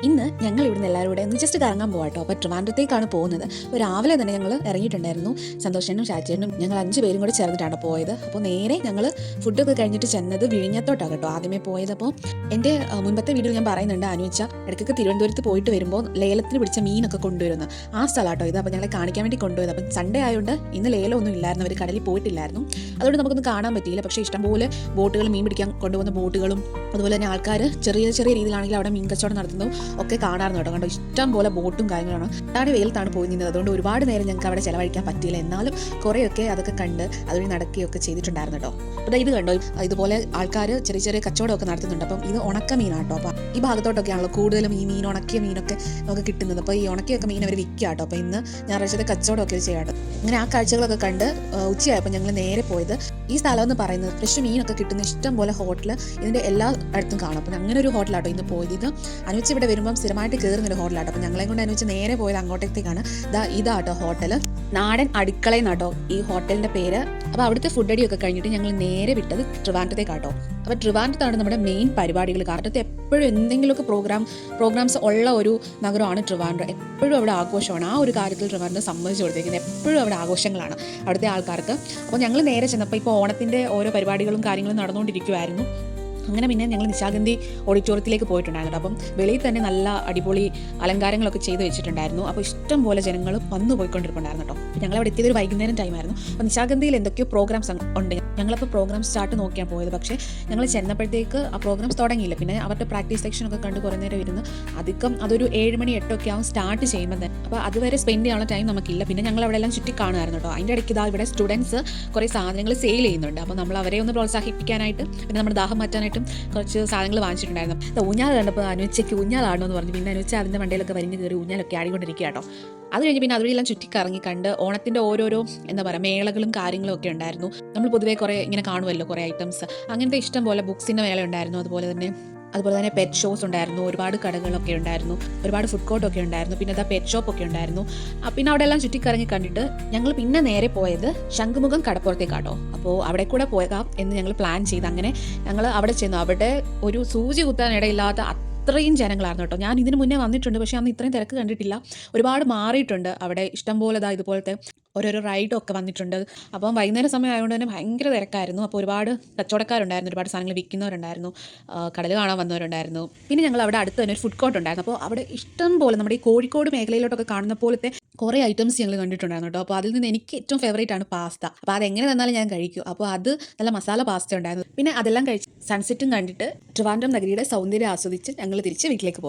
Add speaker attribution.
Speaker 1: ഇന്ന് ഞങ്ങൾ ഇവിടുന്ന് എല്ലാവരും കൂടെ ഒന്ന് ജസ്റ്റ് കറങ്ങാൻ പോകാട്ടോ. അപ്പോൾ ട്രിവാൻഡ്രത്തേക്കാണ് പോകുന്നത്. അപ്പോൾ രാവിലെ തന്നെ ഞങ്ങൾ ഇറങ്ങിയിട്ടുണ്ടായിരുന്നു. സന്തോഷനും ഷാച്ചേനും ഞങ്ങൾ 5 പേരും കൂടെ ചേർന്നിട്ടാണ് പോയത്. അപ്പോൾ നേരെ ഞങ്ങൾ ഫുഡൊക്കെ കഴിഞ്ഞിട്ട് ചെന്നത് വിഴിഞ്ഞത്തോട്ടാണ് കേട്ടോ ആദ്യമേ പോയത്. അപ്പോൾ എൻ്റെ മുൻപത്തെ വീഡിയോയിൽ ഞാൻ പറയുന്നുണ്ട്, അനുവച്ച ഇടയ്ക്കൊക്കെ തിരുവനന്തപുരത്ത് പോയിട്ട് വരുമ്പോൾ ലേലത്തിന് പിടിച്ച മീനൊക്കെ കൊണ്ടുവരുന്നു ആ സ്ഥലമാട്ടോ ഇത്. അപ്പോൾ ഞങ്ങളെ കാണിക്കാൻ വേണ്ടി കൊണ്ടുപോയത്. അപ്പം സൺഡേ ആയതുകൊണ്ട് ഇന്ന് ലേലമൊന്നും ഇല്ലായിരുന്നു, അവർ കടലിൽ പോയിട്ടില്ലായിരുന്നു. അതുകൊണ്ട് നമുക്കൊന്നും കാണാൻ പറ്റിയില്ല. പക്ഷേ ഇഷ്ടംപോലെ ബോട്ടുകൾ, മീൻ പിടിക്കാൻ കൊണ്ടുപോകുന്ന ബോട്ടുകളും അതുപോലെ തന്നെ ആൾക്കാർ ചെറിയ ചെറിയ രീതിയിലാണെങ്കിൽ അവിടെ മീൻ കച്ചവടം നടത്തുന്നതും ഒക്കെ കാണാറുണ്ട് കേട്ടോ. കണ്ടോ, ഇഷ്ടം പോലെ ബോട്ടും കാര്യങ്ങളാണ്. അതാണ് വെയിലത്താണ് പോയി നിന്നത്. അതുകൊണ്ട് ഒരുപാട് നേരം ഞങ്ങൾക്ക് അവിടെ ചിലവഴിക്കാൻ പറ്റിയില്ല. എന്നാലും കുറേയൊക്കെ അതൊക്കെ കണ്ട് അതുവഴി നടക്കുകയൊക്കെ ചെയ്തിട്ടുണ്ടായിരുന്നു കേട്ടോ. അപ്പോൾ ഇത് കണ്ടോ, ഇതുപോലെ ആൾക്കാർ ചെറിയ ചെറിയ കച്ചവടമൊക്കെ നടത്തുന്നുണ്ട്. അപ്പം ഇത് ഉണക്ക മീനാട്ടോ. അപ്പം ഈ ഭാഗത്തോട്ടൊക്കെയാണല്ലോ കൂടുതലും ഈ മീൻ, ഉണക്കിയ മീനൊക്കെ നമുക്ക് കിട്ടുന്നത്. അപ്പോൾ ഈ ഉണക്കിയൊക്കെ മീൻ അവർ വിൽക്കുക കേട്ടോ. അപ്പോൾ ഇന്ന് ഞായറാഴ്ചത്തെ കച്ചവടമൊക്കെ ചെയ്യാം കേട്ടോ. അങ്ങനെ ആ കാഴ്ചകളൊക്കെ കണ്ട് ഉച്ചയായപ്പോൾ ഞങ്ങൾ നേരെ പോയത് ഈ സ്ഥലം എന്ന് പറയുന്നത് ഫ്രഷ് മീനൊക്കെ കിട്ടുന്ന ഇഷ്ടം പോലെ ഹോട്ടൽ ഇതിൻ്റെ എല്ലാ അടുത്തും കാണും. അപ്പം അങ്ങനെ ഒരു ഹോട്ടലാട്ടോ ഇന്ന് പോയത്. ഇത് അനുവച്ച് ഇവിടെ വരുമ്പം സ്ഥിരമായിട്ട് കയറുന്നൊരു ഹോട്ടലാട്ടോ. അപ്പം ഞങ്ങളെ കൊണ്ട് അനുവച്ച് നേരെ പോയത് അങ്ങോട്ടേക്കാണ്. ഇതാട്ടോ ഹോട്ടൽ, നാടൻ അടുക്കളയെന്നാട്ടോ ഈ ഹോട്ടലിൻ്റെ പേര്. അപ്പോൾ അവിടുത്തെ ഫുഡ് അടിയൊക്കെ കഴിഞ്ഞിട്ട് ഞങ്ങൾ നേരെ വിട്ടത് ട്രിവാൻഡ്രത്തേക്കാട്ടോ. അപ്പോൾ ട്രിവാൻഡ്രത്താണ് നമ്മുടെ മെയിൻ പരിപാടികൾ. കാരണത്ത് എപ്പോഴും എന്തെങ്കിലുമൊക്കെ പ്രോഗ്രാംസ് ഉള്ള ഒരു നഗരമാണ് ട്രിവാൻഡ്രം. എപ്പോഴും അവിടെ ആഘോഷമാണ്. ആ ഒരു കാര്യത്തിൽ ട്രിവാൻഡ്രം സമ്മതിച്ചു കൊടുത്തേക്കുന്നത്. എപ്പോഴും അവിടെ ആഘോഷങ്ങളാണ് അവിടുത്തെ ആൾക്കാർക്ക്. അപ്പോൾ ഞങ്ങൾ നേരെ ചെന്നപ്പോൾ ഇപ്പോൾ ഓണത്തിൻ്റെ ഓരോ പരിപാടികളും കാര്യങ്ങളും നടന്നുകൊണ്ടിരിക്കുമായിരുന്നു. അങ്ങനെ പിന്നെ ഞങ്ങൾ നിശാഗന്ധി ഓഡിറ്റോറിയത്തിലേക്ക് പോയിട്ടുണ്ടായിരുന്നു. അപ്പം വെളിയിൽ തന്നെ നല്ല അടിപൊളി അലങ്കാരങ്ങളൊക്കെ ചെയ്ത് വെച്ചിട്ടുണ്ടായിരുന്നു. അപ്പോൾ ഇഷ്ടം പോലെ ജനങ്ങൾ വന്നു പോയിക്കൊണ്ടിരിക്കുന്നുണ്ടായിരുന്നു കേട്ടോ. അപ്പോൾ ഞങ്ങളവിടെ എത്തിയത് ഒരു വൈകുന്നേരം ടൈമായിരുന്നു. അപ്പോൾ നിശാഗന്ധിയിൽ എന്തൊക്കെയോ പ്രോഗ്രാംസ് ഉണ്ട്. ഞങ്ങളപ്പോൾ പ്രോഗ്രാം സ്റ്റാർട്ട് നോക്കിയാണ് പോയത്. പക്ഷേ ഞങ്ങൾ ചെന്നപ്പോഴത്തേക്ക് ആ പ്രോഗ്രാംസ് തുടങ്ങിയില്ല. പിന്നെ അവരുടെ പ്രാക്ടീസ് സെക്ഷനൊക്കെ കണ്ട് കുറേ നേരം ഇരുന്ന് അതൊരു 7 മണി 8 ഒക്കെ ആവും സ്റ്റാർട്ട് ചെയ്യുമ്പോൾ തന്നെ. അപ്പോൾ അതുവരെ സ്പെൻഡ് ചെയ്യാനുള്ള ടൈം നമുക്കില്ല. പിന്നെ ഞങ്ങൾ അവിടെ എല്ലാം ചുറ്റി കാണുമായിരുന്നു കേട്ടോ. അതിൻ്റെ ഇടയ്ക്ക് ഇവിടെ സ്റ്റുഡൻസ് കുറേ സാധനങ്ങൾ സെയിൽ ചെയ്യുന്നുണ്ട്. അപ്പോൾ നമ്മൾ അവരെ ഒന്ന് പ്രോത്സാഹിപ്പിക്കാനായിട്ട്, പിന്നെ നമ്മുടെ ദാഹം മാറ്റാനായിട്ടും കുറച്ച് സാധനങ്ങൾ വാങ്ങിച്ചിട്ടുണ്ടായിരുന്നു. ഊഞ്ഞാൽ കണ്ടപ്പോൾ അനുവച്ചയ്ക്ക് ഊഞ്ഞാലാണോ എന്ന് പറഞ്ഞു. പിന്നെ അനുവച്ച അതിൻ്റെ മണ്ടയിലൊക്കെ വരിഞ്ഞ് കയറി ഊഞ്ഞാലൊക്കെ ആടിക്കൊണ്ടിരിക്കുക കേട്ടോ. അത് കഴിഞ്ഞ് പിന്നെ അതുവഴിയെല്ലാം ചുറ്റിക്കറങ്ങി കണ്ട് ഓണത്തിൻ്റെ ഓരോരോ എന്താ പറയുക മേളകളും കാര്യങ്ങളും ഒക്കെ ഉണ്ടായിരുന്നു. നമ്മൾ പൊതുവേ കുറേ ഇങ്ങനെ കാണുമല്ലോ കുറേ ഐറ്റംസ്. അങ്ങനത്തെ ഇഷ്ടം പോലെ ബുക്സിൻ്റെ മേള ഉണ്ടായിരുന്നു. അതുപോലെ തന്നെ പെറ്റ് ഷോസ് ഉണ്ടായിരുന്നു. ഒരുപാട് കടകളൊക്കെ ഉണ്ടായിരുന്നു. ഒരുപാട് ഫുഡ് കോർട്ടൊക്കെ ഉണ്ടായിരുന്നു. പിന്നെ പെറ്റ് ഷോപ്പൊക്കെ ഉണ്ടായിരുന്നു. പിന്നെ അവിടെ എല്ലാം ചുറ്റിക്കറങ്ങി കണ്ടിട്ട് ഞങ്ങൾ പിന്നെ നേരെ പോയത് ശംഖുമുഖം കടപ്പുറത്തേക്കാട്ടോ. അപ്പോൾ അവിടെ കൂടെ പോയേക്കാം എന്ന് ഞങ്ങൾ പ്ലാൻ ചെയ്ത് അങ്ങനെ ഞങ്ങൾ അവിടെ ചെന്നു. അവിടെ ഒരു സൂചി കുത്താൻ ഇടയില്ലാത്ത അത്രയും ജനങ്ങളായിരുന്നു കേട്ടോ. ഞാൻ ഇതിന് മുന്നേ വന്നിട്ടുണ്ട്, പക്ഷേ അന്ന് ഇത്രയും തിരക്ക് കണ്ടിട്ടില്ല. ഒരുപാട് മാറിയിട്ടുണ്ട് അവിടെ. ഇഷ്ടംപോലെ ഇതുപോലത്തെ ഓരോരോ റൈഡൊക്കെ വന്നിട്ടുണ്ട്. അപ്പം വൈകുന്നേരം സമയം ആയതുകൊണ്ട് തന്നെ ഭയങ്കര തിരക്കായിരുന്നു. അപ്പോൾ ഒരുപാട് കച്ചവടക്കാരുണ്ടായിരുന്നു, ഒരുപാട് സാധനങ്ങൾ വിൽക്കുന്നവരുണ്ടായിരുന്നു, കടൽ കാണാൻ വന്നവരുണ്ടായിരുന്നു. പിന്നെ ഞങ്ങൾ അവിടെ അടുത്ത് തന്നെ ഒരു ഫുഡ് കോർട്ട് ഉണ്ടായിരുന്നു. അപ്പോൾ അവിടെ ഇഷ്ടം പോലെ നമ്മുടെ ഈ കോഴിക്കോട് മേഖലയിലോട്ടൊക്കെ കാണുന്ന പോലത്തെ കുറേ ഐറ്റംസ് ഞങ്ങൾ കണ്ടിട്ടുണ്ടായിരുന്നു കേട്ടോ. അപ്പോൾ അതിൽ നിന്ന് എനിക്ക് ഏറ്റവും ഫേവറേറ്റ് ആണ് പാസ്ത. അപ്പോൾ അതെങ്ങനെ തന്നാലും ഞാൻ കഴിക്കും. അപ്പോൾ അത് നല്ല മസാല പാസ്ത ഉണ്ടായിരുന്നു. പിന്നെ അതെല്ലാം കഴിച്ച് സൺസെറ്റും കണ്ടിട്ട് ട്രിവാൻഡ്രം നഗരിയുടെ സൗന്ദര്യം ആസ്വദിച്ച് ഞങ്ങൾ തിരിച്ച് വീട്ടിലേക്ക് പോയി.